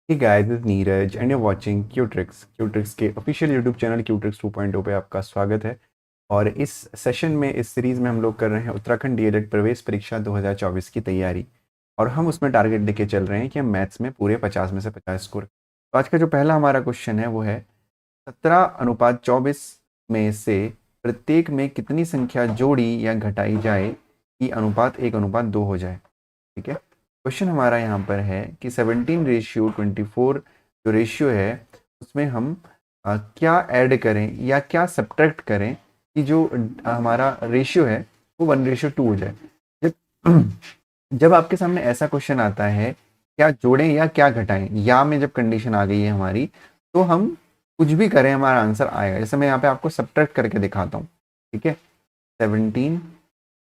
Hey guys, this is Neeraj and you're watching क्यूट्रिक्स। क्यूट्रिक्स के official YouTube channel क्यूट्रिक्स 2.0 पे आपका स्वागत है। और इस सेशन में, इस सीरीज़ में हम लोग कर रहे हैं उत्तराखंड डीएलएड प्रवेश परीक्षा 2024 की तैयारी। और हम उसमें टारगेट लेके चल रहे हैं कि हम मैथ्स में पूरे 50 में से 50 स्कोर। तो आज का जो पहला हमारा क्वेश्चन है वो है 17:24 में से प्रत्येक में कितनी संख्या जोड़ी या घटाई जाए कि अनुपात 1:2 हो जाए। ठीक है, क्वेश्चन हमारा यहाँ पर है कि 17:24 जो रेशियो है उसमें हम क्या ऐड करें या क्या सब्ट्रैक्ट करें कि जो हमारा रेशियो है वो 1:2 हो जाए। जब जब आपके सामने ऐसा क्वेश्चन आता है क्या जोड़ें या क्या घटाएं, या में जब कंडीशन आ गई है हमारी, तो हम कुछ भी करें हमारा आंसर आएगा। जैसे मैं यहाँ पे आपको सब्ट्रैक्ट करके दिखाता हूँ। ठीक है, 17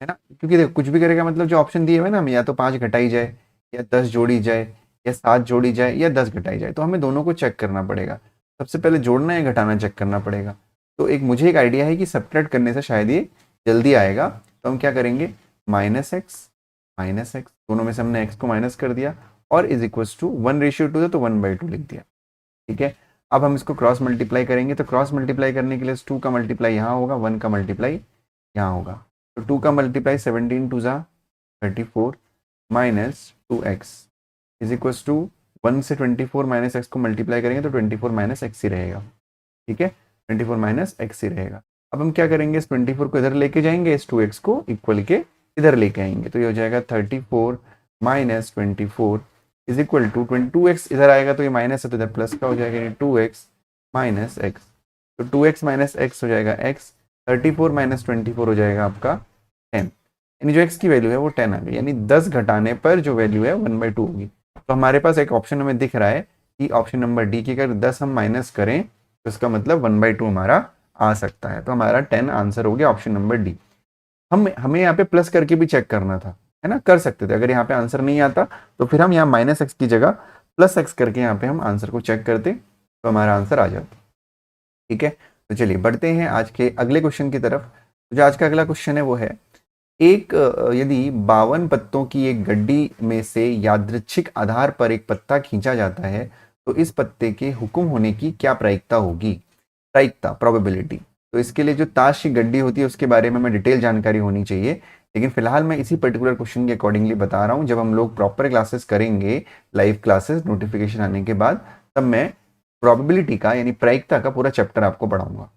है ना, क्योंकि देखो कुछ भी करेगा मतलब जो ऑप्शन दिए हुए ना, हमें या तो 5 घटाई जाए या 10 जोड़ी जाए या 7 जोड़ी जाए या 10 घटाई जाए, तो हमें दोनों को चेक करना पड़ेगा। सबसे पहले जोड़ना या घटाना चेक करना पड़ेगा। तो मुझे एक आइडिया है कि सब्ट्रैक्ट करने से शायद ये जल्दी आएगा। तो हम क्या करेंगे, माइनस एक्स दोनों में से हमने एक्स को माइनस कर दिया और इज इक्वल टू 1:2 है तो 1/2 लिख दिया। ठीक है, अब हम इसको क्रॉस मल्टीप्लाई करेंगे। तो क्रॉस मल्टीप्लाई करने के लिए 2 का मल्टीप्लाई यहाँ होगा, 1 का मल्टीप्लाई यहाँ होगा। तो 2 का multiply 17×2 = 34 minus 2x is equal to 1 से 24 माइनस एक्स को मल्टीप्लाई करेंगे तो 24 माइनस एक्स ही रहेगा। ठीक है, 24 माइनस एक्स ही रहेगा। अब हम क्या करेंगे, इस 24 को इधर लेके जाएंगे, इस 2x को इक्वल के इधर लेके आएंगे। तो ये हो जाएगा 34 minus 24 is equal to 22x इधर आएगा तो ये माइनस है तो इधर प्लस का हो जाएगा, 2x माइनस एक्स। तो 2x माइनस एक्स हो जाएगा x, 34 माइनस 24 हो जाएगा आपका 10। यानी जो x की वैल्यू है वो 10 आ गई, यानी 10 घटाने पर जो वैल्यू है 1/2 होगी। तो हमारे पास एक ऑप्शन हमें दिख रहा है कि ऑप्शन नंबर डी की अगर 10 हम माइनस करें तो इसका मतलब 1/2 हमारा आ सकता है। तो हमारा 10 आंसर हो गया ऑप्शन नंबर डी। हमें यहाँ पे प्लस करके भी चेक करना था, है ना, कर सकते थे। अगर यहाँ पे आंसर नहीं आता तो फिर हम यहाँ माइनस एक्स की जगह प्लस एक्स करके यहाँ पे हम आंसर को चेक करते तो हमारा आंसर आ जाता। ठीक है, तो चलिए बढ़ते हैं आज के अगले क्वेश्चन की तरफ। तो जो आज का अगला क्वेश्चन है वो है यदि 52 पत्तों की एक गड्डी में से यादृच्छिक आधार पर एक पत्ता खींचा जाता है तो इस पत्ते के हुक्म होने की क्या प्रायिकता होगी। प्रायिकता, प्रोबेबिलिटी। तो इसके लिए जो ताश की गड्डी होती है उसके बारे में हमें डिटेल जानकारी होनी चाहिए, लेकिन फिलहाल मैं इसी पर्टिकुलर क्वेश्चन के अकॉर्डिंगली बता रहा हूँ। जब हम लोग प्रॉपर क्लासेस करेंगे, लाइव क्लासेस नोटिफिकेशन आने के बाद, तब मैं प्रोबेबिलिटी का यानी प्रायिकता का पूरा चैप्टर आपको पढ़ाऊंगा।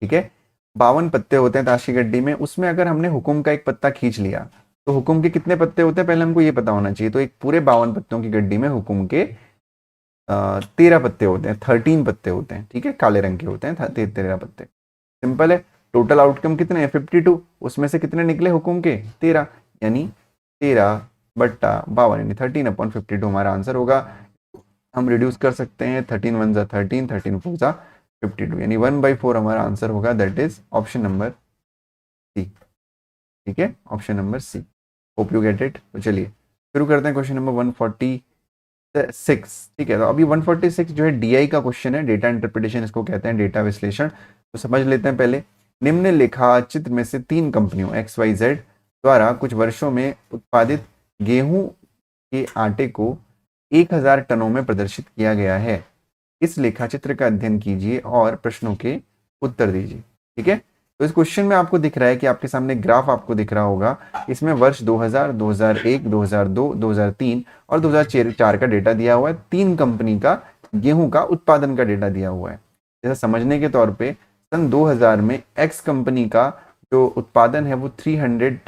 ठीक है, 52 पत्ते होते हैं ताश की गड्डी में, उसमें अगर हमने हुकुम का एक पत्ता खींच लिया तो हुकुम के कितने पत्ते होते हैं पहले हमको ये पता होना चाहिए। तो एक पूरे 52 पत्तों की गड्डी में हुकुम के 13 पत्ते होते हैं, 13 पत्ते होते हैं। ठीक है, काले रंग के होते हैं 13 पत्ते। सिंपल है, टोटल आउटकम कितने हैं 52, उसमें से कितने निकले हुकुम के 13, यानी 13/52 यानी 13/52 हमारा आंसर होगा। हम रिड्यूस कर सकते हैं, 13 1 = 13, 13 4 = 52, यानी 1/4 हमारा आंसर होगा। That is option number C. ठीक है, option number C. Hope you get it. तो चलिए शुरू करते हैं क्वेश्चन नंबर 146। ठीक है, तो अभी 146 जो है डीआई का क्वेश्चन है, डेटा इंटरप्रिटेशन इसको कहते हैं, डेटा विश्लेषण। तो समझ लेते हैं पहले। निम्नलिखित चित्र में से 3 कंपनियों XYZ द्वारा कुछ वर्षों में उत्पादित गेहूं के आटे को 1000 टनों में प्रदर्शित किया गया है। इस लेखाचित्र का अध्ययन कीजिए और प्रश्नों के उत्तर दीजिए। ठीक है, तो इस क्वेश्चन में आपको दिख रहा है कि आपके सामने ग्राफ आपको दिख रहा होगा। इसमें वर्ष 2000, 2001, 2002, 2003 और 2004 का डेटा दिया हुआ है। 3 कंपनी का गेहूं का उत्पादन का डेटा दिया हुआ है। जैसा समझने के तौर पे सन 2000 में एक्स कंपनी का जो उत्पादन है वो 300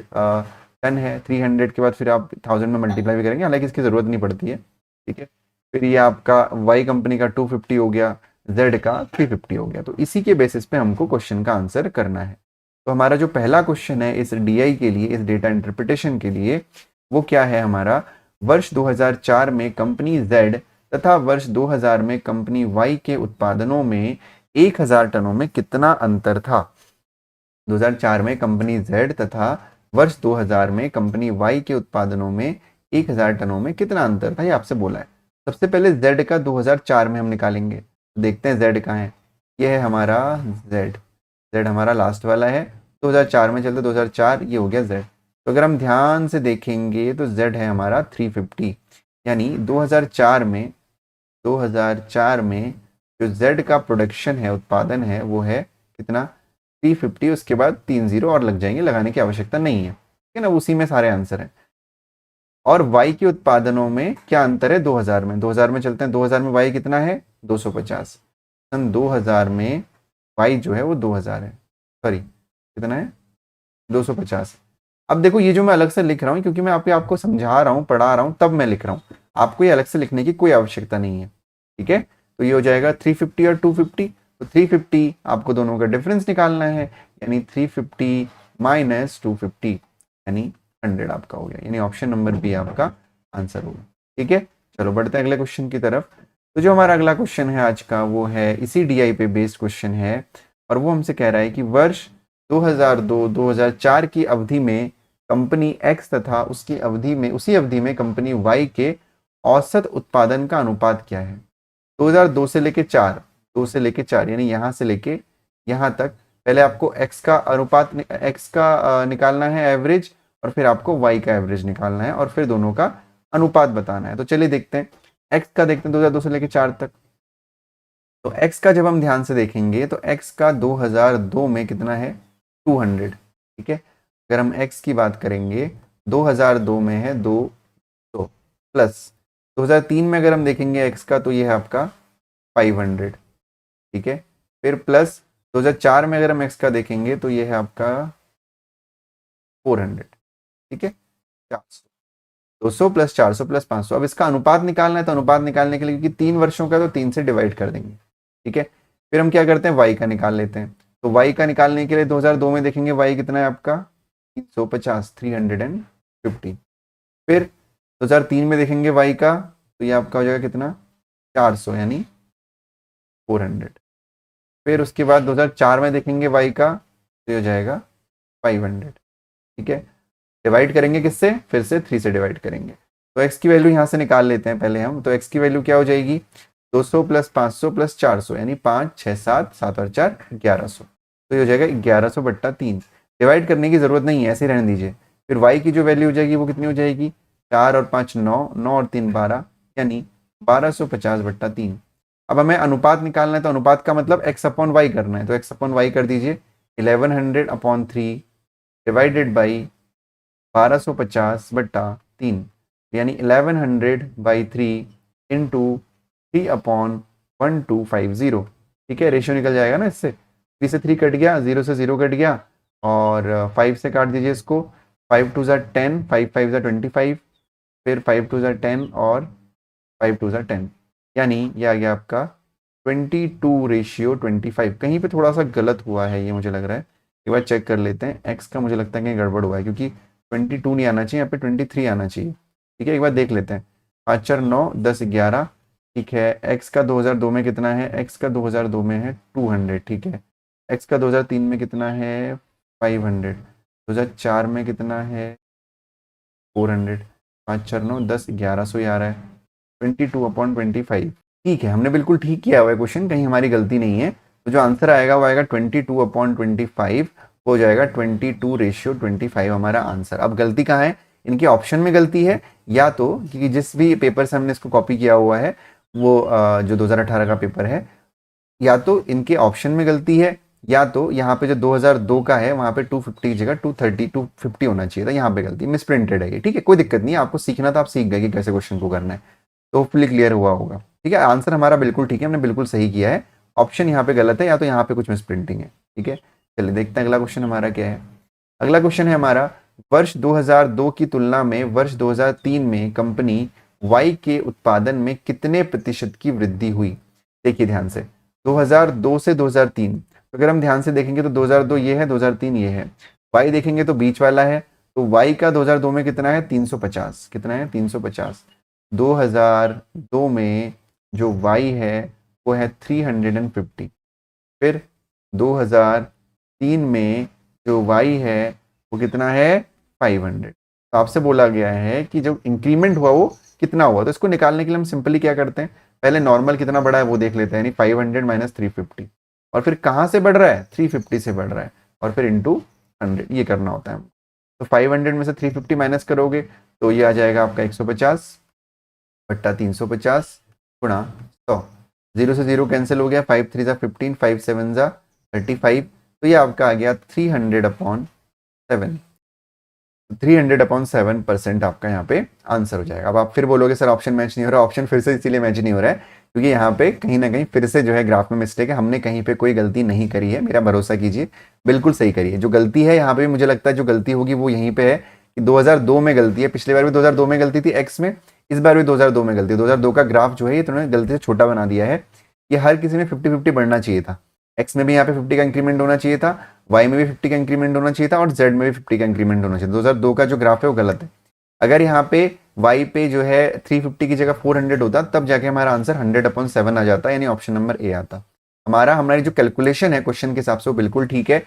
टन है। 300 के बाद फिर आप 1000 में मल्टीप्लाई भी करेंगे, हालांकि इसकी जरूरत नहीं पड़ती है। ठीक है, फिर ये आपका वाई कंपनी का 250 हो गया, जेड का 350 हो गया। तो इसी के बेसिस पे हमको क्वेश्चन का आंसर करना है। तो हमारा जो पहला क्वेश्चन है इस डीआई के लिए, इस डेटा इंटरप्रिटेशन के लिए, वो क्या है हमारा, वर्ष 2004 में कंपनी जेड तथा वर्ष 2000 में कंपनी वाई के उत्पादनों में 1000 टनों में कितना अंतर था। 2004 में कंपनी जेड तथा वर्ष 2000 में कंपनी वाई के उत्पादनों में 1000 टनों में कितना अंतर था, ये आपसे बोला है। सबसे पहले जेड का 2004 में हम निकालेंगे। देखते हैं जेड कहाँ है। ये है हमारा जेड, जेड हमारा लास्ट वाला है। 2004 में चलते 2004, ये हो गया जेड। तो अगर हम ध्यान से देखेंगे तो जेड है हमारा 350, यानी 2004 में 2004 में जो Z का प्रोडक्शन है, उत्पादन है, वो है कितना 350, उसके बाद 3 जीरो और लग जाएंगे, लगाने की आवश्यकता नहीं है, ठीक है ना, उसी में सारे आंसर हैं। और Y के उत्पादनों में क्या अंतर है 2000 में, 2000 में चलते हैं, 2000 में Y कितना है 250, सन 2000 में Y जो है वो 2000 है, सॉरी कितना है 250। अब देखो ये जो मैं अलग से लिख रहा हूँ क्योंकि मैं आपको समझा रहा हूँ, पढ़ा रहा हूँ, तब मैं लिख रहा हूँ, आपको ये अलग से लिखने की कोई आवश्यकता नहीं है, ठीक है। तो ये हो जाएगा 350 और 250, तो 350 आपको दोनों का डिफरेंस निकालना है, यानी 350 माइनस 250 यानी 100 आपका हो गया, यानी ऑप्शन नंबर बी आपका आंसर होगा, ठीक है। चलो बढ़ते हैं अगले क्वेश्चन की तरफ। तो जो हमारा अगला क्वेश्चन है आज का वो है इसी डीआई पे बेस्ड क्वेश्चन है, और वो हमसे कह रहा है कि वर्ष 2002-2004 की अवधि में कंपनी एक्स तथा उसी अवधि में कंपनी वाई के औसत उत्पादन का अनुपात क्या है। 2002 से लेके 4, 2 से लेके 4 यानी यहाँ से लेके यहाँ तक, पहले आपको एक्स का अनुपात एक्स का निकालना है एवरेज, और फिर आपको वाई का एवरेज निकालना है, और फिर दोनों का अनुपात बताना है। तो चलिए देखते हैं एक्स का, देखते हैं 2002 से लेके 4 तक। तो एक्स का जब हम ध्यान से देखेंगे तो एक्स का 2002 में कितना है 200, ठीक है। अगर हम एक्स की बात करेंगे 2002 में है 200, प्लस 2003 में अगर हम देखेंगे एक्स का तो ये है आपका 500, ठीक है। फिर प्लस 2004 में अगर हम एक्स का देखेंगे तो ये है आपका 400, ठीक है, 400, 200 प्लस 400 प्लस 500। अब इसका अनुपात निकालना है, तो अनुपात निकालने के लिए क्योंकि 3 वर्षों का तो 3 से डिवाइड कर देंगे, ठीक है। फिर हम क्या करते हैं वाई का निकाल लेते हैं, तो वाई का निकालने के लिए 2002 में देखेंगे वाई कितना है आपका 350, 350। फिर 2003 में देखेंगे वाई का तो ये आपका हो जाएगा कितना 400 यानी 400। फिर उसके बाद 2004 में देखेंगे वाई का तो ये हो जाएगा 500, ठीक है। डिवाइड करेंगे किससे, फिर से 3 से डिवाइड करेंगे, तो x की वैल्यू यहाँ से निकाल लेते हैं पहले हम। तो x की वैल्यू क्या हो जाएगी 200 प्लस 500 प्लस 400 यानी 5 6 7 7 और 4 1100, तो ये हो जाएगा 1100 बट्टा 3। डिवाइड करने की जरूरत नहीं है, ऐसे रहने दीजिए। फिर y की जो वैल्यू हो जाएगी वो कितनी हो जाएगी 4 और 5 9, 9 और 3 12 यानी 1250 बट्टा 3। अब हमें अनुपात निकालना है, तो अनुपात का मतलब x अपॉन वाई करना है, तो x अपॉन वाई कर दीजिए 1100 अपॉन 3 डिवाइडेड बाई 1250 बट्टा 3 यानी 1100 बाई 3 इंटू 3 अपॉन 1250, ठीक है। रेशियो निकल जाएगा ना इससे, 3 से 3 कट गया, 0 से 0 कट गया, और 5 से काट दीजिए इसको, 5 2 ज़ा 10, 5 5 ज़ा 25, फिर 5 2 ज़ा 10 और 5 2 ज़ा 10 यानी ये आ गया आपका 22:25। कहीं पे थोड़ा सा गलत हुआ है ये मुझे लग रहा है, एक बार चेक कर लेते हैं। एक्स का मुझे लगता है कि गड़बड़ हुआ है क्योंकि 22 नहीं आना चाहिए, यहाँ पे 23 आना चाहिए, ठीक है। एक बार देख लेते हैं, 5 4 9 10 11, ठीक है। एक्स का 2002 में कितना है, एक्स का 2002 में है 200, ठीक है। एक्स का 2003 में कितना है 500, 2004 में कितना है 400, 5 4 9 10 1100 ही आ रहा है, 22/25, ठीक है। हमने बिल्कुल ठीक किया हुआ है क्वेश्चन, कहीं हमारी गलती नहीं है। तो जो आंसर आएगा वो आएगा 22/25, हो जाएगा 22:25 हमारा आंसर। अब गलती कहाँ है, इनके ऑप्शन में गलती है, या तो क्योंकि जिस भी पेपर से हमने इसको कॉपी किया हुआ है वो जो 2018 का पेपर है, या तो इनके ऑप्शन में गलती है, या तो यहाँ पे जो 2002 का है वहाँ पे 250 की जगह 230 250 होना चाहिए था, यहाँ पे गलती मिस प्रिंटेड है ये, ठीक है। कोई दिक्कत नहीं है, आपको सीखना था, आप सीख गए कि कैसे क्वेश्चन को करना है, तो होपफुली क्लियर हुआ होगा, ठीक है। आंसर हमारा बिल्कुल ठीक है, हमने बिल्कुल सही किया है, ऑप्शन यहाँ पे गलत है, या तो यहाँ पे कुछ मिस प्रिंटिंग है, ठीक है। चलिए देखते हैं अगला क्वेश्चन हमारा क्या है। अगला क्वेश्चन है हमारा, वर्ष 2002 की तुलना में वर्ष 2003 में कंपनी वाई के उत्पादन में कितने प्रतिशत की वृद्धि हुई। देखिए ध्यान से, 2002 से 2003, तो अगर हम ध्यान से देखेंगे तो 2002 ये है, 2003 ये है, वाई देखेंगे तो बीच वाला है, तो वाई का 2002 में कितना है 350, कितना है 350। 2002 में जो वाई है वो है 350। फिर 2003 में जो वाई है वो कितना है 500। तो आपसे बोला गया है कि जो इंक्रीमेंट हुआ वो कितना हुआ, तो इसको निकालने के लिए हम सिंपली क्या करते हैं, पहले नॉर्मल कितना बढ़ा है वो देख लेते हैं, यानी 500 माइनस 350, और फिर कहाँ से बढ़ रहा है 350 से बढ़ रहा है, और फिर इंटू 100 ये करना होता है। तो 500 में से 350 माइनस करोगे तो ये आ जाएगा आपका 150 बट्टा 350, गुणा 100, 0 से 0 कैंसिल हो गया, 5 3 ज़ा 15, 5 7 ज़ा 35, तो ये आपका आ गया 300/7, 300/7% आपका यहाँ पे आंसर हो जाएगा। अब आप फिर बोलोगे सर ऑप्शन मैच नहीं हो रहा, ऑप्शन फिर से इसीलिए मैच नहीं हो रहा है क्योंकि यहाँ पे कहीं ना कहीं फिर से जो है ग्राफ में मिस्टेक है, हमने कहीं पे कोई गलती नहीं करी है, मेरा भरोसा कीजिए, बिल्कुल सही करी है। जो गलती है यहाँ पे मुझे लगता है जो गलती होगी वो यहीं पे है कि 2002 में गलती है, पिछले बार भी 2002 में गलती थी एक्स में, इस बार भी 2002 में गलती है। 2002 का ग्राफ जो है ये तुमने गलती से छोटा बना दिया है, ये हर किसी में 50-50 बढ़ना चाहिए था, एक्स में भी यहाँ पे 50 का इंक्रीमेंट होना चाहिए था, वाई में भी 50 का इंक्रीमेंट होना चाहिए था और जेड में भी 50 का इंक्रीमेंट होना चाहिए। 2002 का जो ग्राफ है वो गलत है। अगर यहाँ पे वाई पे जो है 350 की जगह 400 होता तब जाके हमारा आंसर 100/7 आ जाता, यानी ऑप्शन नंबर ए आता। हमारी जो कैलकुलेशन है क्वेश्चन के हिसाब से वो बिल्कुल ठीक है।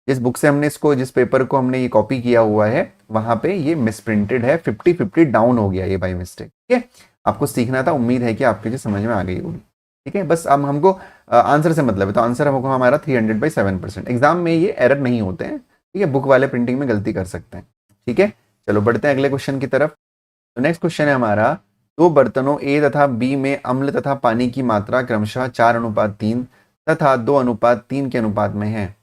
जिस बुक से हमने इसको, जिस पेपर को हमने ये कॉपी किया हुआ है वहां पे ये मिसप्रिंटेड है, 50-50 डाउन हो गया ये बाई मिस्टेक। ठीक है, आपको सीखना था, उम्मीद है कि आपके जो समझ में आ गई होगी। ठीक है, बस अब हमको आंसर से मतलब है, तो आंसर हमको हमारा 300/7%। एग्जाम में ये एरर नहीं होते हैं, ठीक है, बुक वाले प्रिंटिंग में गलती कर सकते हैं। ठीक है, चलो बढ़ते हैं अगले क्वेश्चन की तरफ। तो नेक्स्ट क्वेश्चन है हमारा, दो बर्तनों ए तथा बी में अम्ल तथा पानी की मात्रा क्रमशः 4:3 तथा 2:3 के अनुपात में है।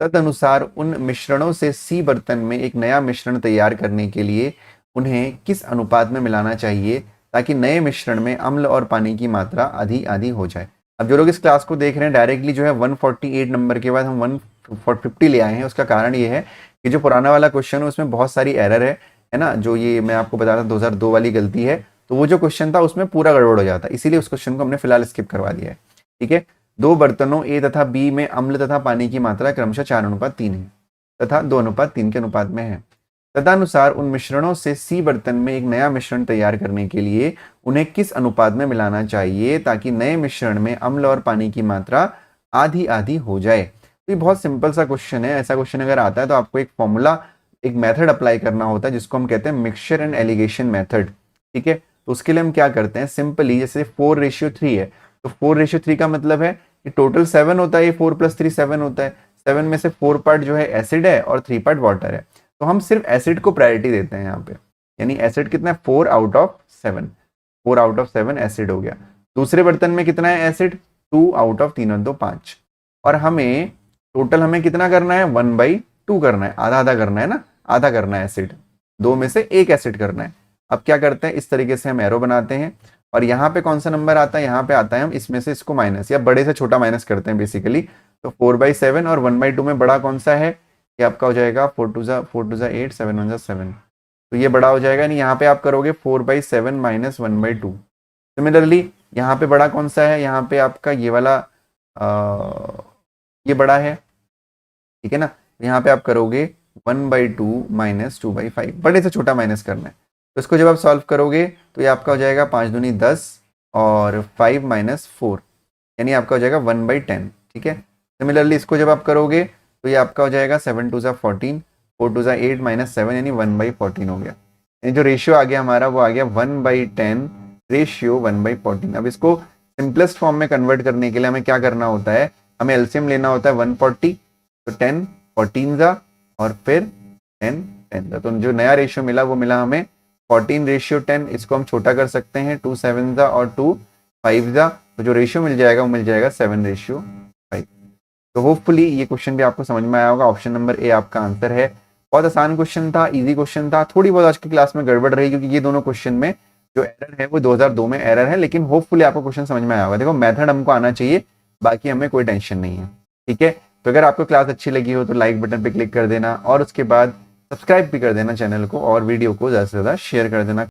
तदनुसार उन मिश्रणों से सी बर्तन में एक नया मिश्रण तैयार करने के लिए उन्हें किस अनुपात में मिलाना चाहिए ताकि नए मिश्रण में अम्ल और पानी की मात्रा आधी आधी हो जाए। अब जो लोग इस क्लास को देख रहे हैं डायरेक्टली जो है 148 नंबर के बाद हम 150 ले आए हैं, उसका कारण ये है कि जो पुराना वाला क्वेश्चन है उसमें बहुत सारी एरर है ना, जो ये मैं आपको बता रहा था 2002 वाली गलती है, तो वो जो क्वेश्चन था उसमें पूरा गड़बड़ हो जाता, इसीलिए उस क्वेश्चन को हमने फिलहाल स्किप करवा दिया है। ठीक है, दो बर्तनों ए तथा बी में अम्ल तथा पानी की मात्रा क्रमशः 4:3 है तथा 2:3 के अनुपात में है। तदनुसार उन मिश्रणों से सी बर्तन में एक नया मिश्रण तैयार करने के लिए उन्हें किस अनुपात में मिलाना चाहिए ताकि नए मिश्रण में अम्ल और पानी की मात्रा आधी आधी हो जाए। तो ये बहुत सिंपल सा क्वेश्चन है। ऐसा क्वेश्चन अगर आता है तो आपको एक फॉर्मूला, एक मेथड अप्लाई करना होता है जिसको हम कहते हैं मिक्सचर एंड एलिगेशन मेथड। ठीक है, तो उसके लिए हम क्या करते हैं, सिंपली जैसे 4:3 है, तो 4:3 का मतलब है कि टोटल 7 होता है, ये 4 + 3 7 होता है, 7 में से 4 पार्ट जो है एसिड है और 3 पार्ट वाटर है, तो हम सिर्फ एसिड को प्रायोरिटी देते हैं यहाँ पे, यानी एसिड कितना है 4/7, 4/7 एसिड हो गया। दूसरे बर्तन में कितना है एसिड, 2/3 और 2 5, और हमें टोटल हमें कितना करना है 1/2 करना है, आधा आधा करना है ना, आधा करना है एसिड, दो में से एक एसिड करना है। अब क्या करते हैं, इस तरीके से हम एरो बनाते हैं और यहाँ पे कौन सा नंबर आता है, यहाँ पे आता है हम इसमें से इसको माइनस या बड़े से छोटा माइनस करते हैं बेसिकली। तो 4/7 और 1/2 में बड़ा कौन सा है, ये आपका हो जाएगा 4 2 ज़ा 8 7 1 ज़ा 7, तो ये बड़ा हो जाएगा, नहीं यहाँ पे आप करोगे 4/7 - 1/2। सिमिलरली यहाँ पे बड़ा कौन सा है, यहाँ पे आपका ये वाला ये बड़ा है, ठीक है ना, यहाँ पे आप करोगे 1/2 - 2/5, बड़े से छोटा माइनस करना है। तो इसको जब आप सॉल्व करोगे तो ये आपका हो जाएगा 5 दूनी 10 और 5 - 4, यानी आपका हो जाएगा 1/10। ठीक है, सिमिलरली इसको जब आप करोगे तो ये आपका हो जाएगा 7 2 ज़ा 14, 4 2 ज़ा 8 - 7, यानी 1/14 हो गया। यानी जो रेशियो आ गया हमारा वो आ गया 1/10 रेशियो 1/14। अब इसको सिंपलेस्ट फॉर्म में कन्वर्ट करने के लिए हमें क्या करना होता है, हमें एलसीएम लेना होता है 140, तो 10 14 ज़ा और फिर 10 10 ज़ा, तो जो नया रेशियो मिला वो मिला हमें 14/10। इसको हम छोटा कर सकते हैं 2 7 ज़ा और 2 5 ज़ा, तो जो रेशियो मिल जाएगा वो मिल जाएगा 7/5। तो होपफुली ये क्वेश्चन भी आपको समझ में आया होगा। ऑप्शन नंबर ए आपका आंसर है। बहुत आसान क्वेश्चन था, इजी क्वेश्चन था, थोड़ी बहुत आज की क्लास में गड़बड़ रही क्योंकि ये दोनों क्वेश्चन में जो एरर है वो 2002 में एरर है, लेकिन होपफुली आपको क्वेश्चन समझ में आया होगा। देखो मेथड हमको आना चाहिए, बाकी हमें कोई टेंशन नहीं है। ठीक है, तो अगर आपको क्लास अच्छी लगी हो तो लाइक बटन पे क्लिक कर देना और उसके बाद सब्सक्राइब भी कर देना चैनल को और वीडियो को ज़्यादा से ज़्यादा शेयर कर देना।